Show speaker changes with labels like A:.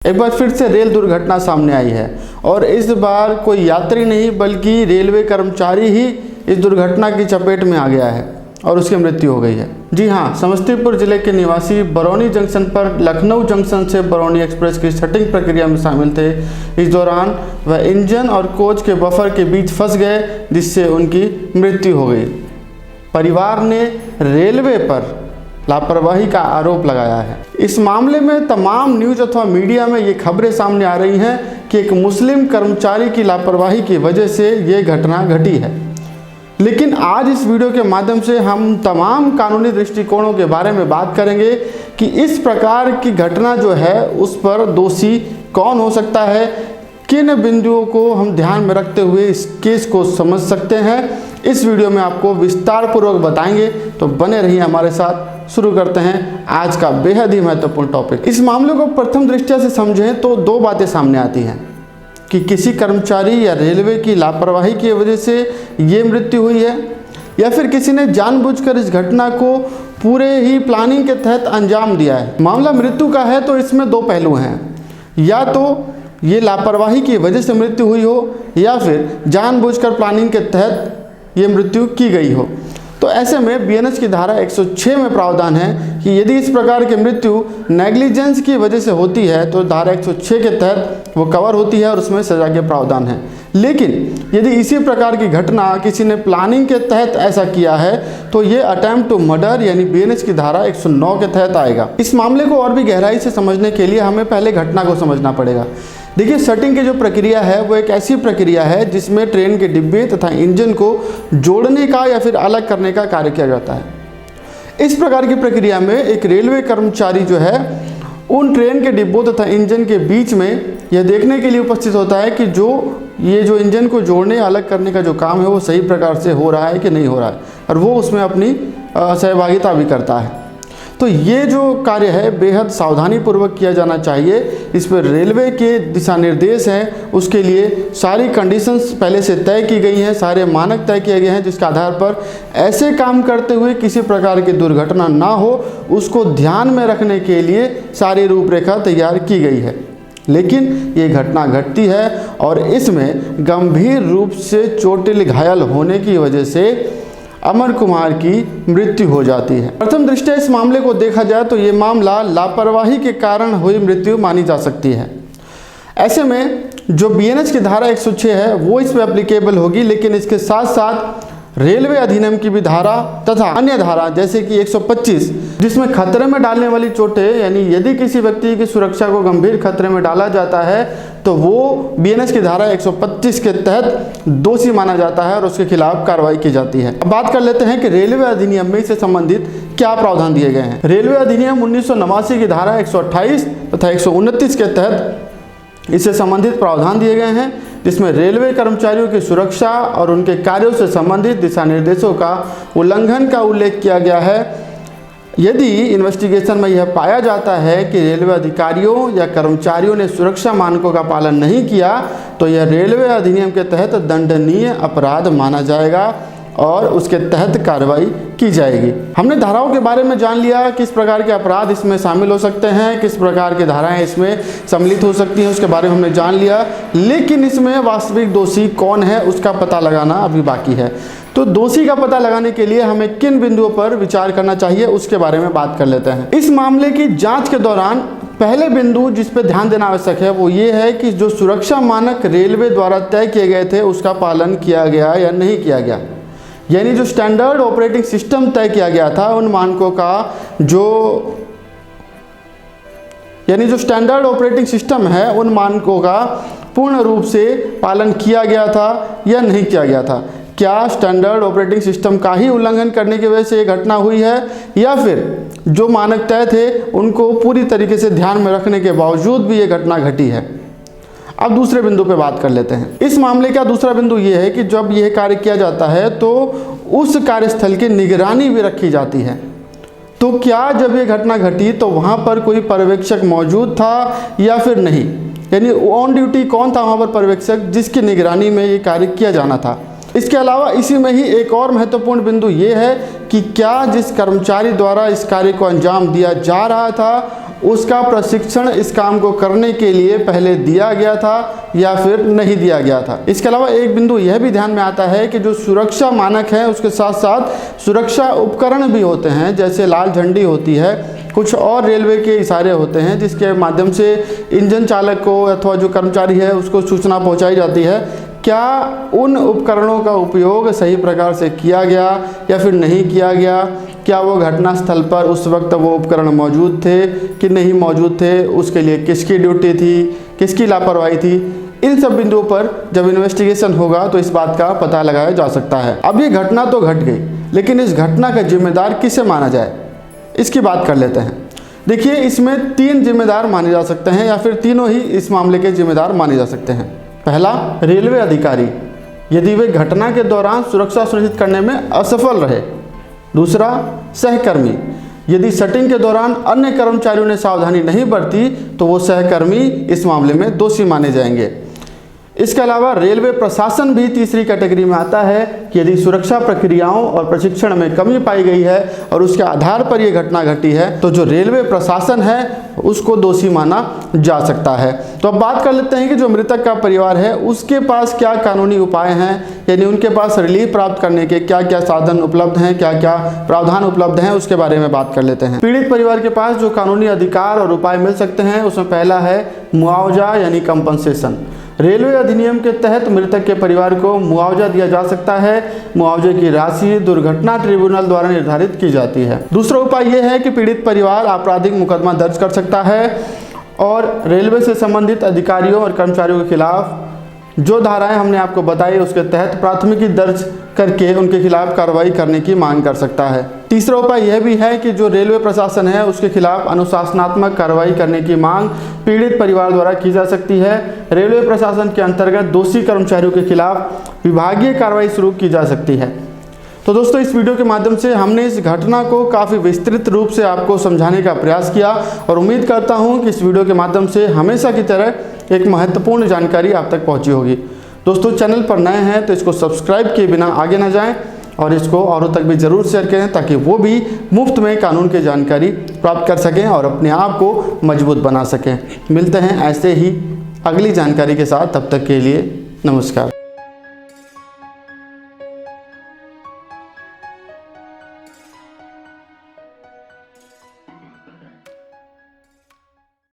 A: एक बार फिर से रेल दुर्घटना सामने आई है और इस बार कोई यात्री नहीं बल्कि रेलवे कर्मचारी ही इस दुर्घटना की चपेट में आ गया है और उसकी मृत्यु हो गई है। जी हाँ, समस्तीपुर जिले के निवासी बरौनी जंक्शन पर लखनऊ जंक्शन से बरौनी एक्सप्रेस की सेटिंग प्रक्रिया में शामिल थे। इस दौरान वह इंजन और कोच के बफर के बीच फंस गए जिससे उनकी मृत्यु हो गई। परिवार ने रेलवे पर लापरवाही का आरोप लगाया है। इस मामले में तमाम न्यूज़ अथवा मीडिया में ये खबरें सामने आ रही हैं कि एक मुस्लिम कर्मचारी की लापरवाही की वजह से ये घटना घटी है। लेकिन आज इस वीडियो के माध्यम से हम तमाम कानूनी दृष्टिकोणों के बारे में बात करेंगे कि इस प्रकार की घटना जो है उस पर दोषी कौन हो सकता है, किन बिंदुओं को हम ध्यान में रखते हुए इस केस को समझ सकते हैं। इस वीडियो में आपको विस्तार पूर्वक बताएंगे, तो बने रहिए हमारे साथ। शुरू करते हैं आज का बेहद ही महत्वपूर्ण टॉपिक। इस मामले को प्रथम दृष्टया से समझें तो दो बातें सामने आती हैं कि किसी कर्मचारी या रेलवे की लापरवाही की वजह से ये मृत्यु हुई है या फिर किसी ने जानबूझकर इस घटना को पूरे ही प्लानिंग के तहत अंजाम दिया है। मामला मृत्यु का है तो इसमें दो पहलू हैं, या तो ये लापरवाही की वजह से मृत्यु हुई हो या फिर जानबूझकर प्लानिंग के तहत ये मृत्यु की गई हो। तो ऐसे में बीएनएस की धारा 106 में प्रावधान है कि यदि इस प्रकार की मृत्यु नेग्लिजेंस की वजह से होती है तो धारा 106 के तहत वो कवर होती है और उसमें सजा के प्रावधान है। लेकिन यदि इसी प्रकार की घटना किसी ने प्लानिंग के तहत ऐसा किया है तो ये अटेम्प्ट टू मर्डर यानी बीएनएस की धारा 109 के तहत आएगा। इस मामले को और भी गहराई से समझने के लिए हमें पहले घटना को समझना पड़ेगा। देखिए, सेटिंग की जो प्रक्रिया है वो एक ऐसी प्रक्रिया है जिसमें ट्रेन के डिब्बे तथा इंजन को जोड़ने का या फिर अलग करने का कार्य किया जाता है। इस प्रकार की प्रक्रिया में एक रेलवे कर्मचारी जो है उन ट्रेन के डिब्बों तथा इंजन के बीच में यह देखने के लिए उपस्थित होता है कि जो इंजन को जोड़ने अलग करने का जो काम है वो सही प्रकार से हो रहा है कि नहीं हो रहा है, और वो उसमें अपनी सहभागिता भी करता है। तो ये जो कार्य है बेहद सावधानी पूर्वक किया जाना चाहिए। इस पर रेलवे के दिशा निर्देश हैं, उसके लिए सारी कंडीशंस पहले से तय की गई हैं, सारे मानक तय किए गए हैं जिसके आधार पर ऐसे काम करते हुए किसी प्रकार की दुर्घटना ना हो उसको ध्यान में रखने के लिए सारी रूपरेखा तैयार की गई है। लेकिन ये घटना घटती है और इसमें गंभीर रूप से चोटिल घायल होने की वजह से अमर कुमार की मृत्यु हो जाती है। प्रथम दृष्टया इस मामले को देखा जाए तो ये मामला लापरवाही के कारण हुई मृत्यु मानी जा सकती है। ऐसे में जो बीएनएस की धारा 106 है वो इस पर एप्लीकेबल होगी, लेकिन इसके साथ साथ रेलवे अधिनियम की भी धारा तथा अन्य धारा जैसे कि 125 जिसमें खतरे में डालने वाली चोटें यानी यदि किसी व्यक्ति की सुरक्षा को गंभीर खतरे में डाला जाता है तो वो बीएनएस की धारा 125 के तहत दोषी माना जाता है और उसके खिलाफ कार्रवाई की जाती है। अब बात कर लेते हैं कि रेलवे अधिनियम में इससे संबंधित क्या प्रावधान दिए गए हैं। रेलवे अधिनियम 1989 की धारा 128 तथा 129 के तहत इससे संबंधित प्रावधान दिए गए हैं, जिसमें रेलवे कर्मचारियों की सुरक्षा और उनके कार्यों से संबंधित दिशा निर्देशों का उल्लंघन का उल्लेख किया गया है। यदि इन्वेस्टिगेशन में यह पाया जाता है कि रेलवे अधिकारियों या कर्मचारियों ने सुरक्षा मानकों का पालन नहीं किया तो यह रेलवे अधिनियम के तहत दंडनीय अपराध माना जाएगा और उसके तहत कार्रवाई की जाएगी। हमने धाराओं के बारे में जान लिया, किस प्रकार के अपराध इसमें शामिल हो सकते हैं, किस प्रकार की धाराएं इसमें सम्मिलित हो सकती हैं, उसके बारे में हमने जान लिया। लेकिन इसमें वास्तविक दोषी कौन है उसका पता लगाना अभी बाकी है। तो दोषी का पता लगाने के लिए हमें किन बिंदुओं पर विचार करना चाहिए उसके बारे में बात कर लेते हैं। इस मामले की जाँच के दौरान पहले बिंदु जिस पर ध्यान देना आवश्यक है वो ये है कि जो सुरक्षा मानक रेलवे द्वारा तय किए गए थे उसका पालन किया गया या नहीं किया गया। यानी जो स्टैंडर्ड ऑपरेटिंग सिस्टम तय किया गया था उन मानकों का जो स्टैंडर्ड ऑपरेटिंग सिस्टम है उन मानकों का पूर्ण रूप से पालन किया गया था या नहीं किया गया था। क्या स्टैंडर्ड ऑपरेटिंग सिस्टम का ही उल्लंघन करने की वजह से ये घटना हुई है या फिर जो मानक तय थे उनको पूरी तरीके से ध्यान में रखने के बावजूद भी ये घटना घटी है। अब दूसरे बिंदु पे बात कर लेते हैं। इस मामले का दूसरा बिंदु ये है कि जब यह कार्य किया जाता है तो उस कार्यस्थल की निगरानी भी रखी जाती है। तो क्या जब ये घटना घटी तो वहाँ पर कोई पर्यवेक्षक मौजूद था या फिर नहीं, यानी ऑन ड्यूटी कौन था वहाँ पर पर्यवेक्षक जिसकी निगरानी में ये कार्य किया जाना था। इसके अलावा इसी में ही एक और महत्वपूर्ण बिंदु ये है कि क्या जिस कर्मचारी द्वारा इस कार्य को अंजाम दिया जा रहा था उसका प्रशिक्षण इस काम को करने के लिए पहले दिया गया था या फिर नहीं दिया गया था। इसके अलावा एक बिंदु यह भी ध्यान में आता है कि जो सुरक्षा मानक है उसके साथ साथ सुरक्षा उपकरण भी होते हैं, जैसे लाल झंडी होती है, कुछ और रेलवे के इशारे होते हैं जिसके माध्यम से इंजन चालक को अथवा जो कर्मचारी है उसको सूचना पहुंचाई जाती है। क्या उन उपकरणों का उपयोग सही प्रकार से किया गया या फिर नहीं किया गया? क्या वो घटनास्थल पर उस वक्त वो उपकरण मौजूद थे कि नहीं मौजूद थे? उसके लिए किसकी ड्यूटी थी, किसकी लापरवाही थी? इन सब बिंदुओं पर जब इन्वेस्टिगेशन होगा तो इस बात का पता लगाया जा सकता है। अब ये घटना तो घट गई, लेकिन इस घटना का जिम्मेदार किसे माना जाए, इसकी बात कर लेते हैं। देखिए, इसमें 3 जिम्मेदार माने जा सकते हैं या फिर तीनों ही इस मामले के जिम्मेदार माने जा सकते हैं। पहला, रेलवे अधिकारी, यदि वे घटना के दौरान सुरक्षा सुनिश्चित करने में असफल रहे। दूसरा, सहकर्मी, यदि शटिंग के दौरान अन्य कर्मचारियों ने सावधानी नहीं बरती तो वो सहकर्मी इस मामले में दोषी माने जाएंगे। इसके अलावा रेलवे प्रशासन भी तीसरी कैटेगरी में आता है कि यदि सुरक्षा प्रक्रियाओं और प्रशिक्षण में कमी पाई गई है और उसके आधार पर यह घटना घटी है तो जो रेलवे प्रशासन है उसको दोषी माना जा सकता है। तो अब बात कर लेते हैं कि जो मृतक का परिवार है उसके पास क्या कानूनी उपाय हैं, यानी उनके पास रिलीफ प्राप्त करने के क्या क्या साधन उपलब्ध हैं, क्या क्या प्रावधान उपलब्ध हैं, उसके बारे में बात कर लेते हैं। पीड़ित परिवार के पास जो कानूनी अधिकार और उपाय मिल सकते हैं उसमें पहला है मुआवजा यानी कंपनसेशन। रेलवे अधिनियम के तहत मृतक के परिवार को मुआवजा दिया जा सकता है। मुआवजे की राशि दुर्घटना ट्रिब्यूनल द्वारा निर्धारित की जाती है। दूसरा उपाय यह है कि पीड़ित परिवार आपराधिक मुकदमा दर्ज कर सकता है और रेलवे से संबंधित अधिकारियों और कर्मचारियों के खिलाफ जो धाराएं हमने आपको बताई उसके तहत प्राथमिकी दर्ज करके उनके खिलाफ कार्रवाई करने की मांग कर सकता है। तीसरा उपाय यह भी है कि जो रेलवे प्रशासन है उसके खिलाफ अनुशासनात्मक कार्रवाई करने की मांग पीड़ित परिवार द्वारा की जा सकती है। रेलवे प्रशासन के अंतर्गत दोषी कर्मचारियों के खिलाफ विभागीय कार्रवाई शुरू की जा सकती है। तो दोस्तों, इस वीडियो के माध्यम से हमने इस घटना को काफ़ी विस्तृत रूप से आपको समझाने का प्रयास किया और उम्मीद करता हूं कि इस वीडियो के माध्यम से हमेशा की तरह एक महत्वपूर्ण जानकारी आप तक पहुंची होगी। दोस्तों, चैनल पर नए हैं तो इसको सब्सक्राइब किए बिना आगे ना जाएं और इसको औरों तक भी ज़रूर शेयर करें ताकि वो भी मुफ्त में कानून की जानकारी प्राप्त कर सकें और अपने आप को मजबूत बना सकें। मिलते हैं ऐसे ही अगली जानकारी के साथ, तब तक के लिए नमस्कार।